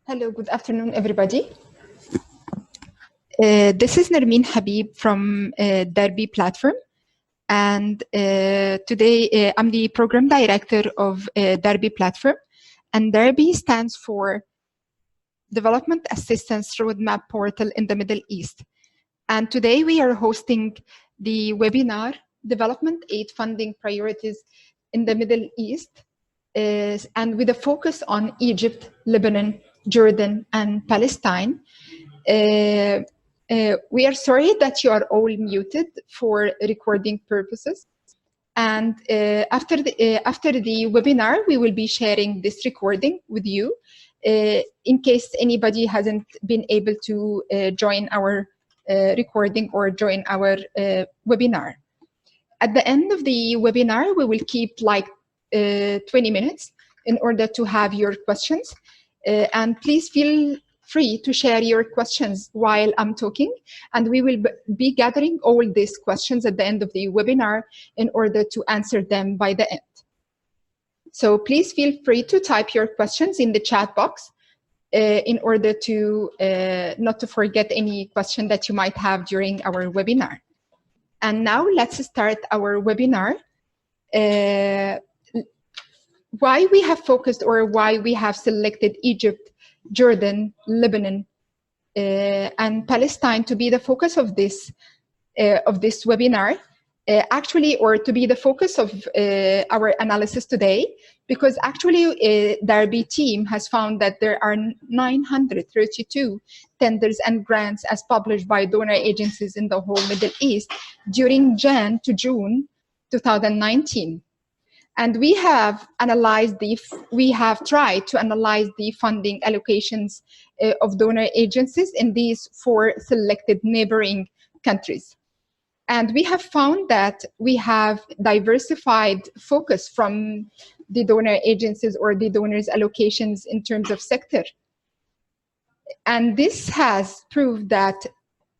Hello, good afternoon, everybody. This is Nermeen Habib from DARPE platform. And today I'm the program director of DARPE platform. And DARPE stands for Development Assistance Roadmap Portal in the Middle East. And today we are hosting the webinar, Development Aid Funding Priorities in the Middle East, and with a focus on Egypt, Lebanon, Jordan, and Palestine. We are sorry that you are all muted for recording purposes. And after the webinar, we will be sharing this recording with you in case anybody hasn't been able to join our recording or join our webinar. At the end of the webinar, we will keep like 20 minutes in order to have your questions. And please feel free to share your questions while I'm talking. And we will be gathering all these questions at the end of the webinar in order to answer them by the end. So please feel free to type your questions in the chat box in order to not to forget any question that you might have during our webinar. And now let's start our webinar. Why we have focused or why we have selected Egypt, Jordan, Lebanon, and Palestine to be the focus of this webinar, actually, or to be the focus of our analysis today, because actually DARPE team has found that there are 932 tenders and grants as published by donor agencies in the whole Middle East during Jan to June 2019. And we have analyzed we have tried to analyze the funding allocations of donor agencies in these 4 selected neighboring countries. And we have found that we have diversified focus from the donor agencies or the donors' allocations in terms of sector. And this has proved that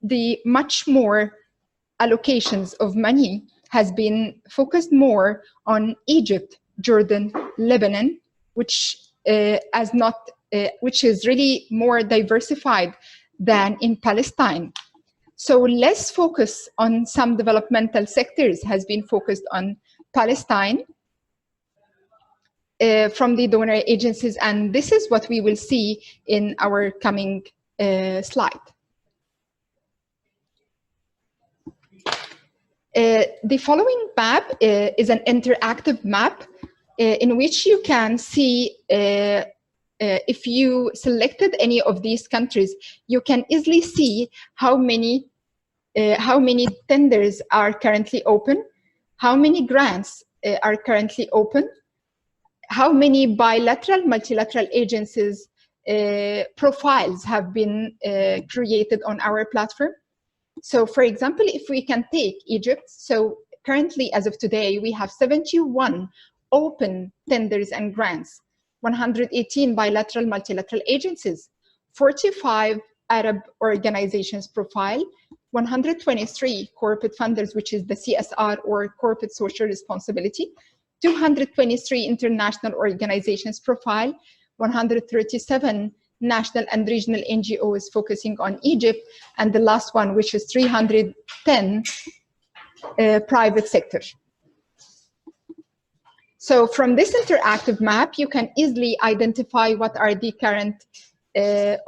the much more allocations of money has been focused more on Egypt, Jordan, Lebanon, which is really more diversified than in Palestine. So less focus on some developmental sectors has been focused on Palestine from the donor agencies, and this is what we will see in our coming slide. The following map is an interactive map in which you can see if you selected any of these countries, you can easily see how many tenders are currently open, how many grants are currently open, how many bilateral, multilateral agencies profiles have been created on our platform. So for example, if we can take Egypt, so currently as of today, we have 71 open tenders and grants, 118 bilateral, multilateral agencies, 45 Arab organizations profile, 123 corporate funders, which is the CSR or corporate social responsibility, 223 international organizations profile, 137 national and regional NGOs focusing on Egypt, and the last one, which is 310 private sector. So from this interactive map, you can easily identify what are the current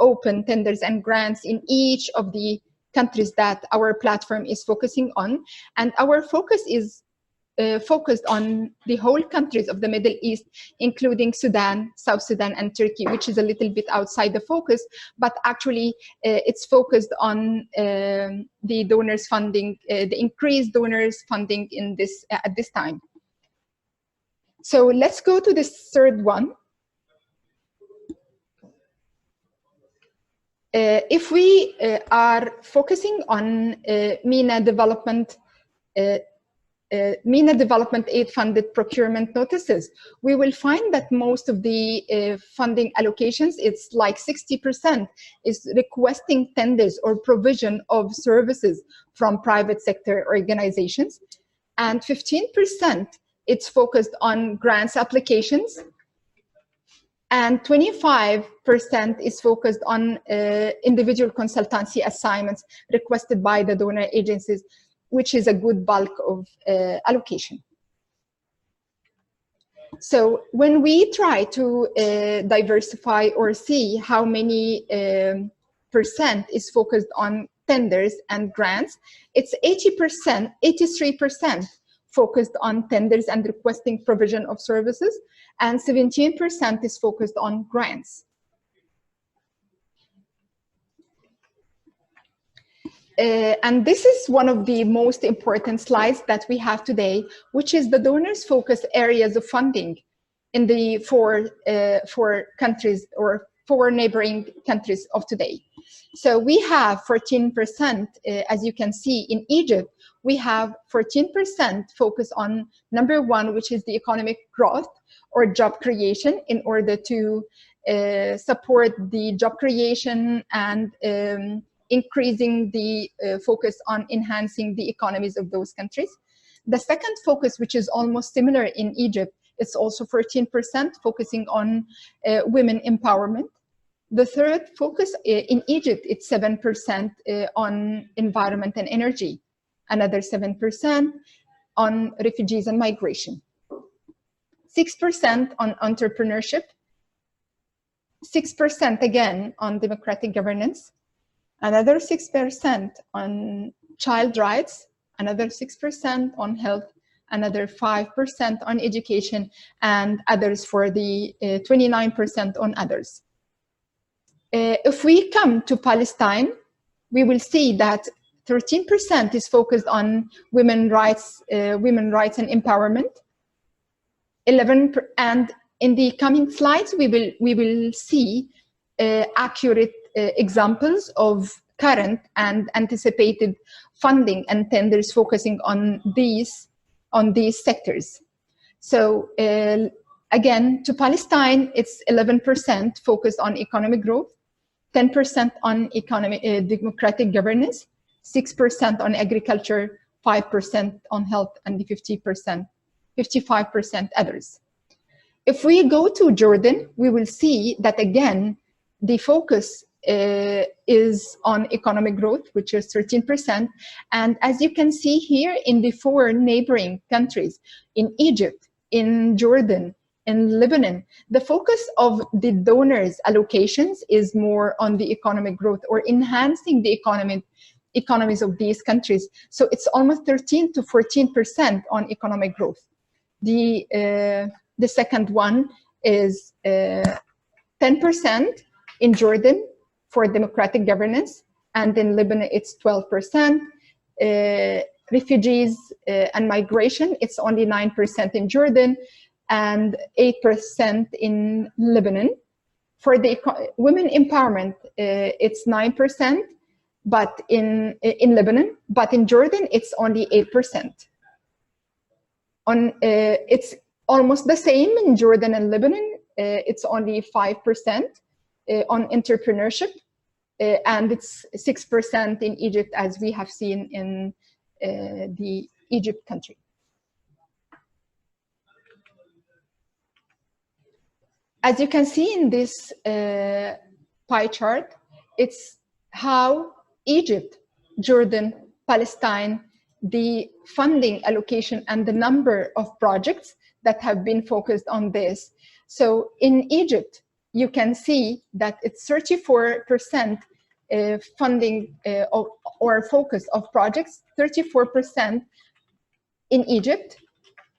open tenders and grants in each of the countries that our platform is focusing on. And our focus is focused on the whole countries of the Middle East, including Sudan, South Sudan, and Turkey, which is a little bit outside the focus, but actually it's focused on the donors funding, the increased donors funding in this at this time. So let's go to this third one. If we are focusing on MENA development aid funded procurement notices, we will find that most of the funding allocations, it's like 60% is requesting tenders or provision of services from private sector organizations, and 15% it's focused on grants applications, and 25% is focused on individual consultancy assignments requested by the donor agencies, which is a good bulk of allocation. So when we try to diversify or see how many percent is focused on tenders and grants, it's 80%, 83% focused on tenders and requesting provision of services, and 17% is focused on grants. And this is one of the most important slides that we have today, which is the donors' focus areas of funding in the four countries or four neighboring countries of today. So we have 14%, as you can see in Egypt, we have 14% focus on number one, which is the economic growth or job creation, in order to support the job creation and increasing the focus on enhancing the economies of those countries. The second focus, which is almost similar in Egypt, it's also 14% focusing on women empowerment. The third focus in Egypt, it's 7% on environment and energy, another 7% on refugees and migration, 6% on entrepreneurship, 6% again on democratic governance, another 6% on child rights, another 6% on health, another 5% on education, and others for the 29% on others. If we come to Palestine, we will see that 13% is focused on women's rights and empowerment. 11%, and in the coming slides, we will see accurate examples of current and anticipated funding and tenders focusing on these sectors. So again, to Palestine, it's 11% focused on economic growth, 10% on democratic governance, 6% on agriculture, 5% on health, and 55% others. If we go to Jordan, we will see that again, the focus is on economic growth, which is 13%. And as you can see here in the four neighboring countries, in Egypt, in Jordan, in Lebanon, the focus of the donors' allocations is more on the economic growth or enhancing the economies of these countries. So it's almost 13 to 14% on economic growth. The second one is 10% in Jordan for democratic governance, and in Lebanon it's 12%. Refugees and migration, it's only 9% in Jordan and 8% in Lebanon. For the women empowerment, it's 9%, but in Lebanon, but in Jordan it's only 8%. It's almost the same in Jordan and Lebanon. It's only 5% on entrepreneurship, and it's 6% in Egypt, as we have seen in the Egypt country. As you can see in this pie chart, it's how Egypt, Jordan, Palestine, the funding allocation and the number of projects that have been focused on this. So in Egypt, you can see that it's 34% funding or focus of projects, 34% in Egypt.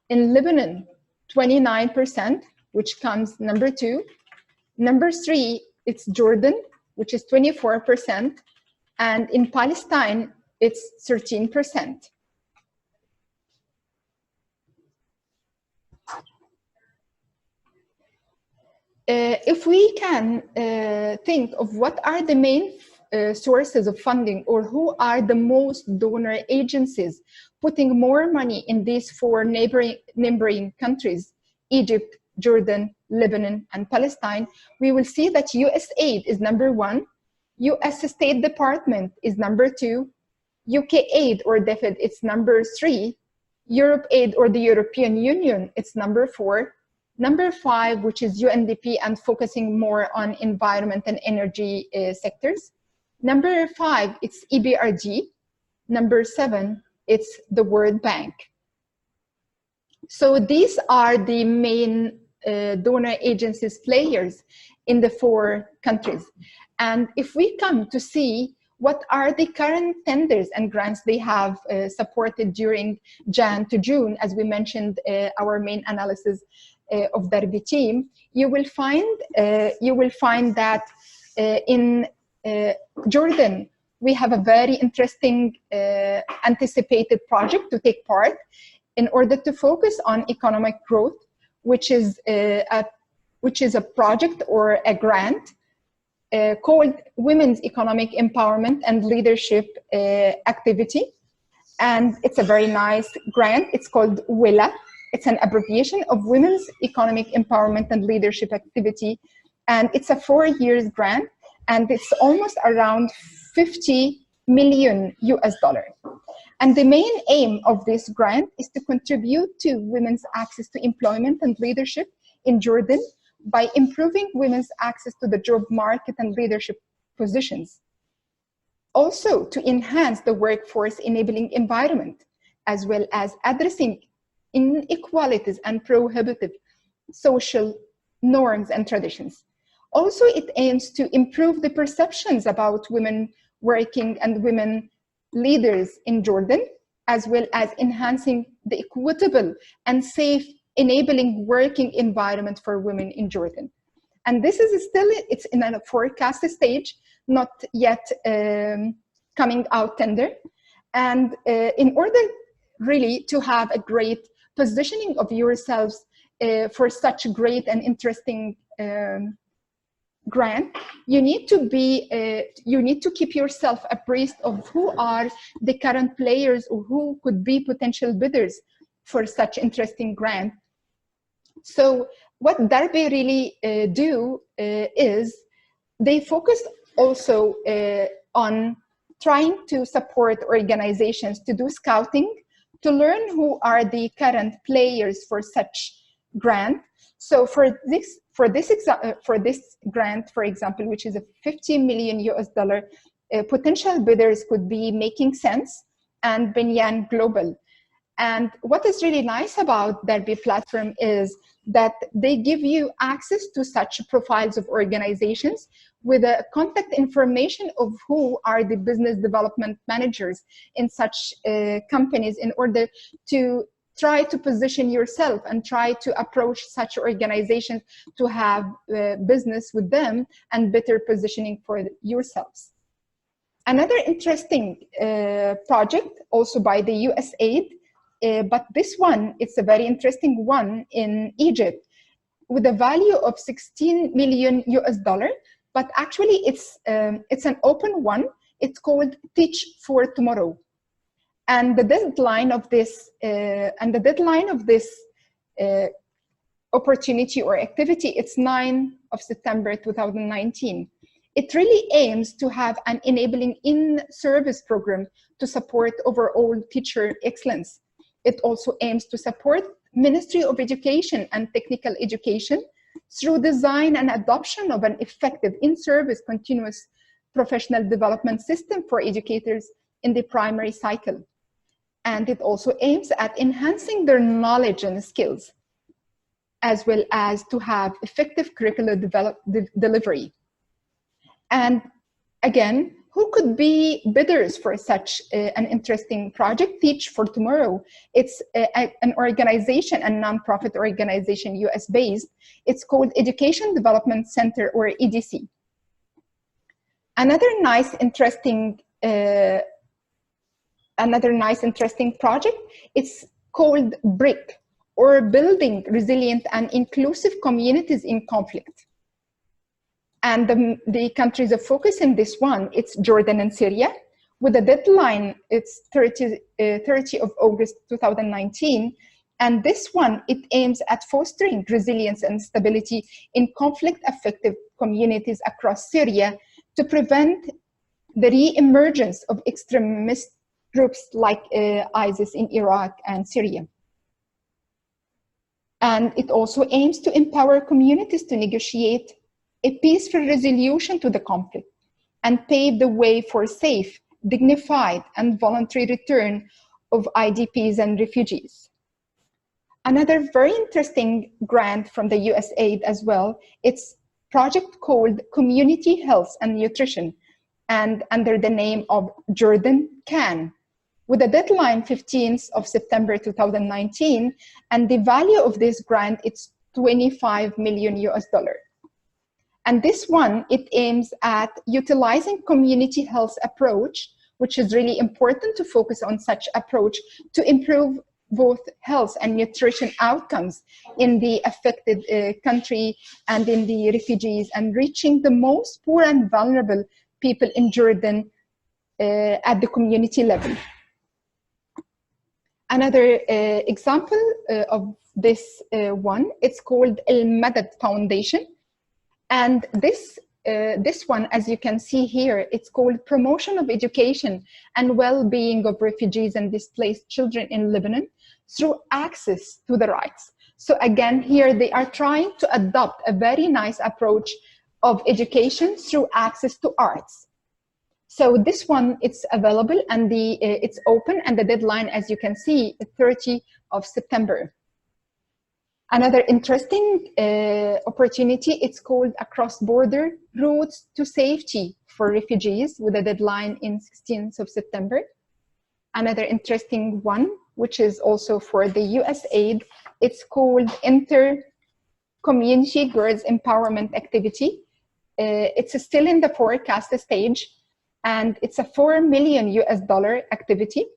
In Lebanon, 29%, which comes number 2. Number 3, it's Jordan, which is 24%. And in Palestine, it's 13%. If we can think of what are the main sources of funding, or who are the most donor agencies putting more money in these four neighboring countries, Egypt, Jordan, Lebanon, and Palestine, we will see that USAID is number 1, US State Department is number 2, UK Aid or DFID, it's number 3, Europe Aid or the European Union, it's number 4, Number 5, which is UNDP and focusing more on environment and energy sectors. Number 5, it's EBRD. Number 7, it's the World Bank. So these are the main donor agencies players in the 4 countries. And if we come to see what are the current tenders and grants they have supported during Jan to June, as we mentioned, our main analysis of DARPE team, you will find that in Jordan, we have a very interesting anticipated project to take part in order to focus on economic growth, which is a project or a grant called Women's Economic Empowerment and Leadership Activity. And it's a very nice grant. It's called WILA. It's an abbreviation of Women's Economic Empowerment and Leadership Activity. And it's a 4-year grant, and it's almost around $50 million. And the main aim of this grant is to contribute to women's access to employment and leadership in Jordan by improving women's access to the job market and leadership positions. Also, to enhance the workforce enabling environment, as well as addressing inequalities and prohibitive social norms and traditions. Also, it aims to improve the perceptions about women working and women leaders in Jordan, as well as enhancing the equitable and safe enabling working environment for women in Jordan. And this is still, it's in a forecast stage, not yet coming out tender. And in order really to have a great positioning of yourselves for such great and interesting grant, you need to keep yourself abreast of who are the current players or who could be potential bidders for such interesting grant. So what DARPE really do is they focus also on trying to support organizations to do scouting, to learn who are the current players for such grant. So for this grant, for example, which is a $50 million, potential bidders could be Making Sense and Banyan Global. And what is really nice about DARPE platform is that they give you access to such profiles of organizations with a contact information of who are the business development managers in such companies, in order to try to position yourself and try to approach such organizations to have business with them and better positioning for yourselves. Another interesting project also by the USAID, but this one, it's a very interesting one in Egypt with a value of $16 million, but actually it's an open one. It's called Teach for Tomorrow. And the deadline of this, opportunity or activity, it's 9 of September 2019. It really aims to have an enabling in-service program to support overall teacher excellence. It also aims to support Ministry of Education and Technical Education through design and adoption of an effective in-service continuous professional development system for educators in the primary cycle. And it also aims at enhancing their knowledge and skills, as well as to have effective curricular delivery. And again, who could be bidders for such an interesting project? Teach for Tomorrow. It's an organization, a nonprofit organization, US-based. It's called Education Development Center, or EDC. Another nice, interesting project, it's called BRIC, or Building Resilient and Inclusive Communities in Conflict. And the countries of focus in this one, it's Jordan and Syria, with a deadline, it's 30 of August 2019. And this one, it aims at fostering resilience and stability in conflict-affected communities across Syria to prevent the re-emergence of extremist groups like ISIS in Iraq and Syria. And it also aims to empower communities to negotiate a peaceful resolution to the conflict and pave the way for safe, dignified, and voluntary return of IDPs and refugees. Another very interesting grant from the USAID as well, it's a project called Community Health and Nutrition, and under the name of Jordan Can, with a deadline 15th of September 2019, and the value of this grant, it's $25 million US. And this one, it aims at utilizing community health approach, which is really important to focus on such approach to improve both health and nutrition outcomes in the affected country and in the refugees, and reaching the most poor and vulnerable people in Jordan at the community level. Another example of this one, it's called Al Madad Foundation. And this one, as you can see here, it's called Promotion of Education and Well-Being of Refugees and Displaced Children in Lebanon through Access to the Rights. So again, here they are trying to adopt a very nice approach of education through access to arts. So this one, it's available and it's open, and the deadline, as you can see, is 30 of September. Another interesting opportunity, it's called Across Border Routes to Safety for Refugees, with a deadline in 16th of September. Another interesting one, which is also for the USAID, it's called Inter-Community Girls Empowerment Activity. It's still in the forecast stage, and it's a $4 million US activity.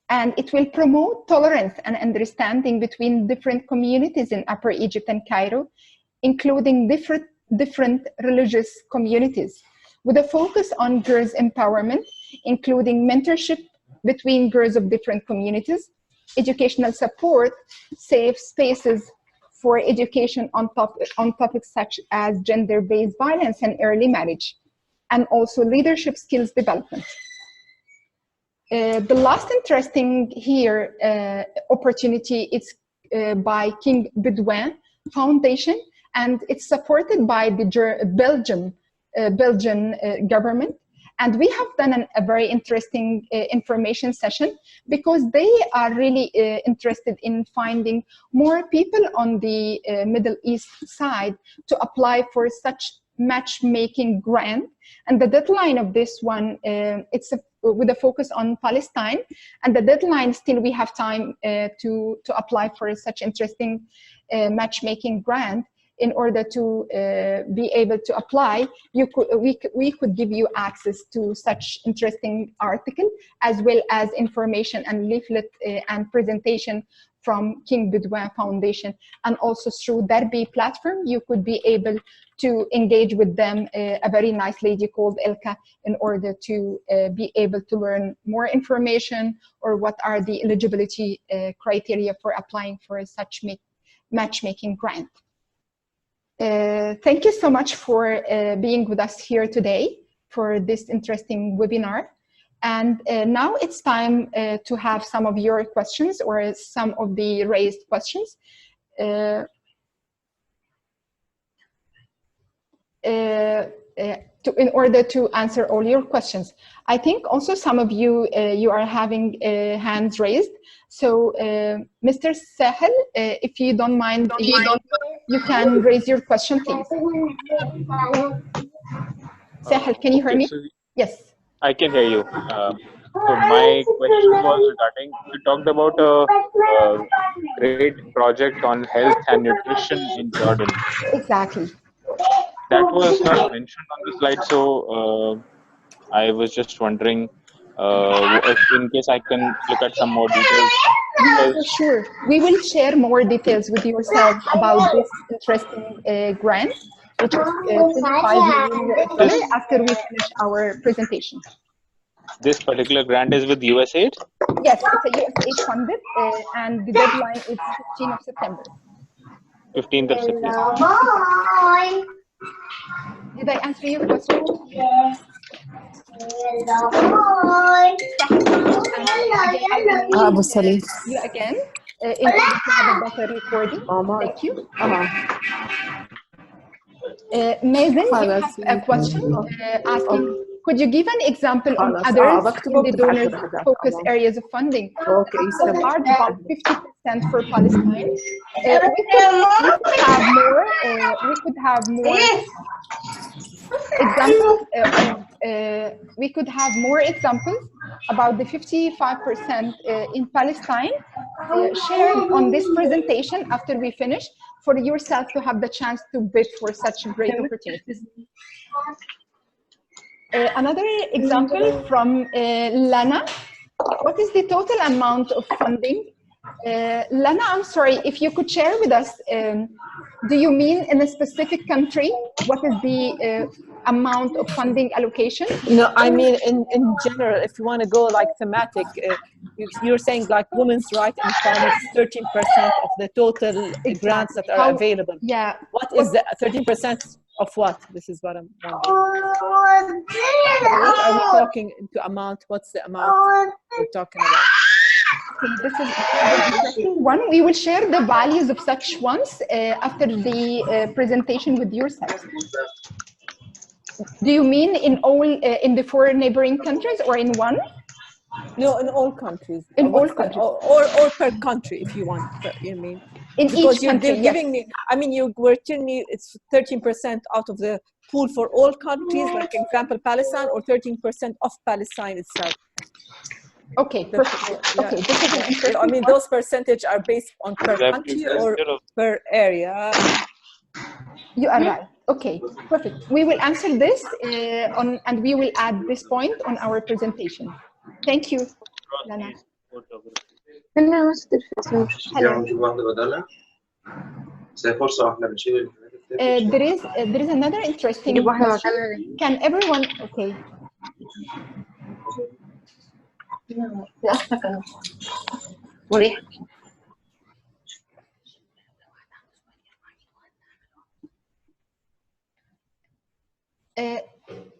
And it will promote tolerance and understanding between different communities in Upper Egypt and Cairo, including different religious communities, with a focus on girls' empowerment, including mentorship between girls of different communities, educational support, safe spaces for education on topics such as gender-based violence and early marriage, and also leadership skills development. The last interesting here opportunity is by King Bedouin Foundation, and it's supported by the Belgian government. And we have done a very interesting information session, because they are really interested in finding more people on the Middle East side to apply for such matchmaking grant. And the deadline of this one, it's with a focus on Palestine, and the deadline still we have time to apply for such interesting matchmaking grant. In order to be able to apply, we could give you access to such interesting article, as well as information and leaflet and presentation from King Bedouin Foundation. And also through DARPE platform, you could be able to engage with them, a very nice lady called Elka, in order to be able to learn more information, or what are the eligibility criteria for applying for such matchmaking grant. Thank you so much for being with us here today for this interesting webinar. And now it's time to have some of your questions, or some of the raised questions. In order to answer all your questions. I think also some of you, you are having hands raised. So Mr. Sahel, if you don't mind, you can raise your question, please. Sahel, can you hear me? So Yes. I can hear you. So my question was regarding, you talked about a great project on health and nutrition in Jordan. Exactly. That was not mentioned on the slide, so I was just wondering if, in case I can look at some more details. Yeah, for sure. We will share more details with yourselves about this interesting grant, which is $25 million after we finish our presentation. This particular grant is with USAID? Yes, it's a USAID funded, and the deadline is 15th of September. 15th of September. Did I answer your question? Abu Salim. You again? in order to have a better recording. Thank you. Mazen, you have a question asking, could you give an example of others in the donors focus areas of funding? So far, about 50% for Palestine. We could have more examples. We could have more examples about the 55% in Palestine shared on this presentation after we finish, for yourself to have the chance to bid for such great opportunities. Another example from Lana. What is the total amount of funding? Lana, I'm sorry, if you could share with us, do you mean in a specific country? What is the amount of funding allocation? No, I mean in general, if you want to go like thematic, you're saying like women's rights and equality, 13% of the total grants that are available. Yeah. What is the 13% of what? This is what I'm wondering. What are we talking into amount? What's the amount we're talking about? Okay, this is an interesting one. We will share the values of such ones after the presentation with yourselves. Do you mean in all in the 4 neighboring countries or in one? No, in all countries. In all countries. Or per country, if you want. You mean? In because each you're country, giving me. I mean, you were telling me it's 13% out of the pool for all countries, like example Palestine, or 13% of Palestine itself. Okay, perfect. Yeah. Okay, this is an interesting I mean, part. those percentage are based on per country or per area. You are right. Okay, perfect. We will answer this and we will add this point on our presentation. Thank you, Lana. Hello. There is another interesting question. Can everyone, okay.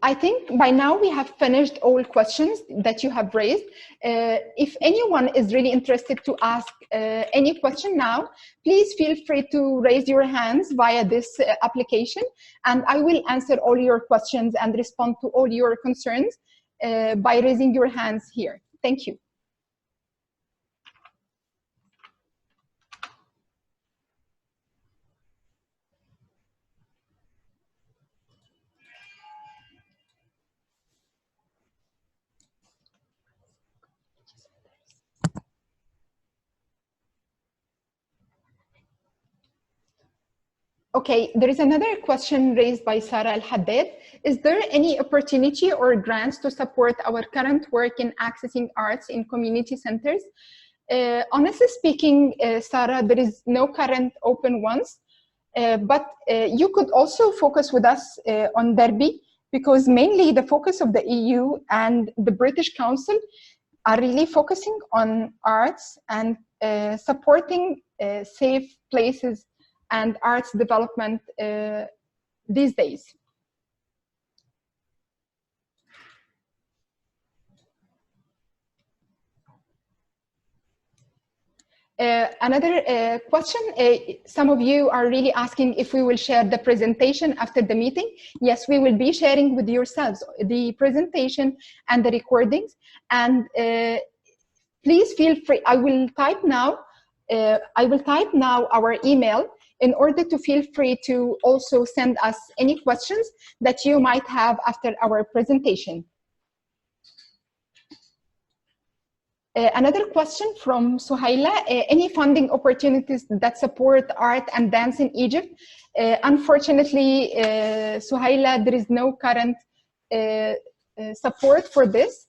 I think by now we have finished all questions that you have raised. If anyone is really interested to ask any question now, please feel free to raise your hands via this application, and I will answer all your questions and respond to all your concerns by raising your hands here. Thank you. Okay, there is another question raised by Sarah Al-Haddad. Is there any opportunity or grants to support our current work in accessing arts in community centers? Honestly speaking, Sarah, there is no current open ones, but you could also focus with us on DARPE, because mainly the focus of the EU and the British Council are really focusing on arts and supporting safe places and arts development these days. Another question, some of you are really asking if we will share the presentation after the meeting. Yes, we will be sharing with yourselves the presentation and the recordings, and please feel free. I will type now our email in order to feel free to also send us any questions that you might have after our presentation. Another question from Suhaila, any funding opportunities that support art and dance in Egypt? Unfortunately, Suhaila, there is no current support for this.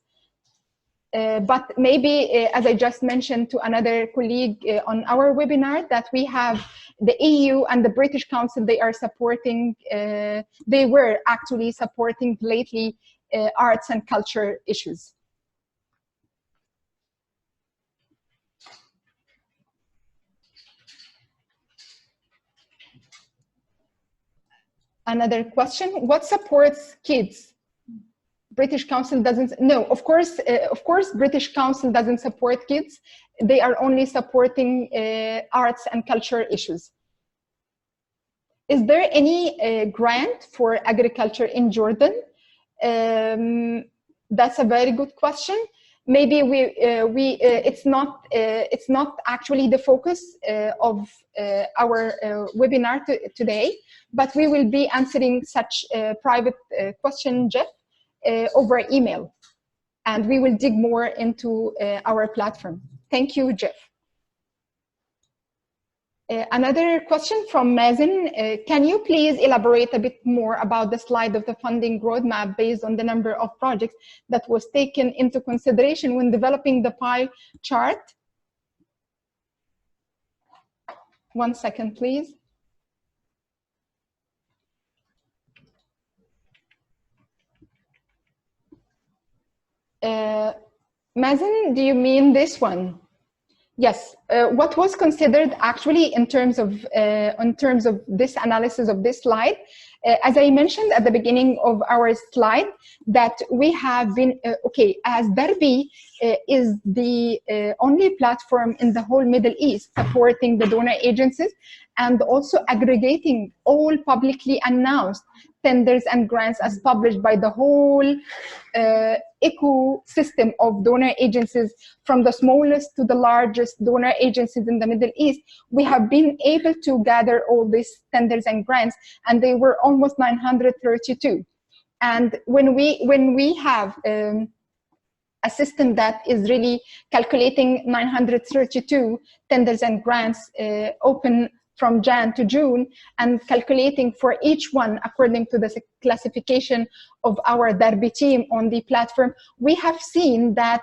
But maybe, as I just mentioned to another colleague on our webinar, that we have the EU and the British Council, they are supporting, they were actually supporting lately arts and culture issues. Another question, what supports kids? British Council doesn't, no, of course, British Council doesn't support kids. They are only supporting arts and culture issues. Is there any grant for agriculture in Jordan? That's a very good question. Maybe it's not actually the focus of our webinar today, but we will be answering such private question, Jeff, over email, and we will dig more into our platform. Thank you, Jeff. Another question from Mazen. Can you please elaborate a bit more about the slide of the funding roadmap based on the number of projects that was taken into consideration when developing the pie chart? 1 second, please. Mazen, do you mean this one? Yes. What was considered actually in terms of this analysis of this slide, as I mentioned at the beginning of our slide, that we have been as DARPE is the only platform in the whole Middle East supporting the donor agencies and also aggregating all publicly announced tenders and grants as published by the whole ecosystem of donor agencies, from the smallest to the largest donor agencies in the Middle East. We have been able to gather all these tenders and grants, and they were almost 932. And when we have a system that is really calculating 932 tenders and grants open from Jan to June, and calculating for each one according to the classification of our DARPE team on the platform, we have seen that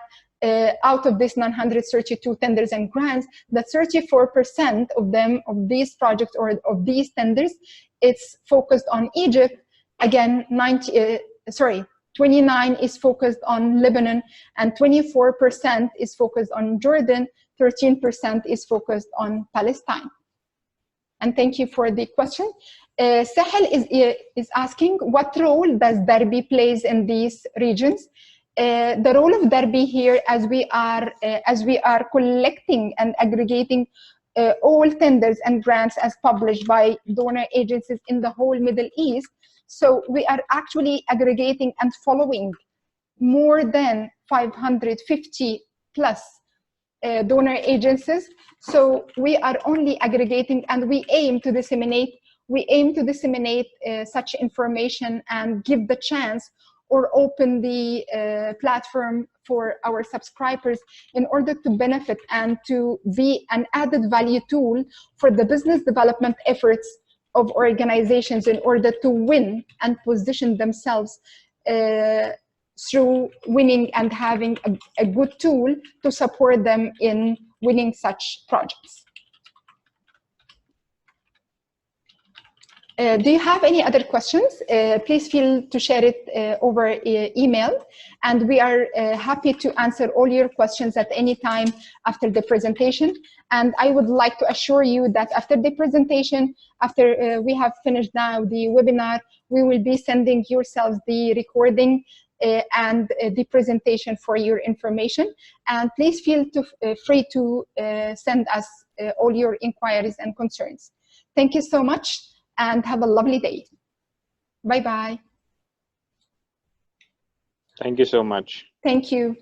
out of this 932 tenders and grants, that 34% of them, of these projects or of these tenders, it's focused on Egypt. Again, 29 is focused on Lebanon, and 24% is focused on Jordan, 13% is focused on Palestine. And thank you for the question. Sahel is asking, what role does DARPE plays in these regions? The role of DARPE here, as we are collecting and aggregating all tenders and grants as published by donor agencies in the whole Middle East. So we are actually aggregating and following more than 550 plus donor agencies. So we are only aggregating, and we aim to disseminate such information and give the chance or open the platform for our subscribers in order to benefit and to be an added value tool for the business development efforts of organizations in order to win and position themselves through winning and having a good tool to support them in winning such projects. Do you have any other questions? Please feel to share it over email, and we are happy to answer all your questions at any time after the presentation. And I would like to assure you that after the presentation, after we have finished now the webinar, we will be sending yourselves the recording and the presentation for your information. And please feel free to send us all your inquiries and concerns. Thank you so much, and have a lovely day. Bye-bye. Thank you so much. Thank you.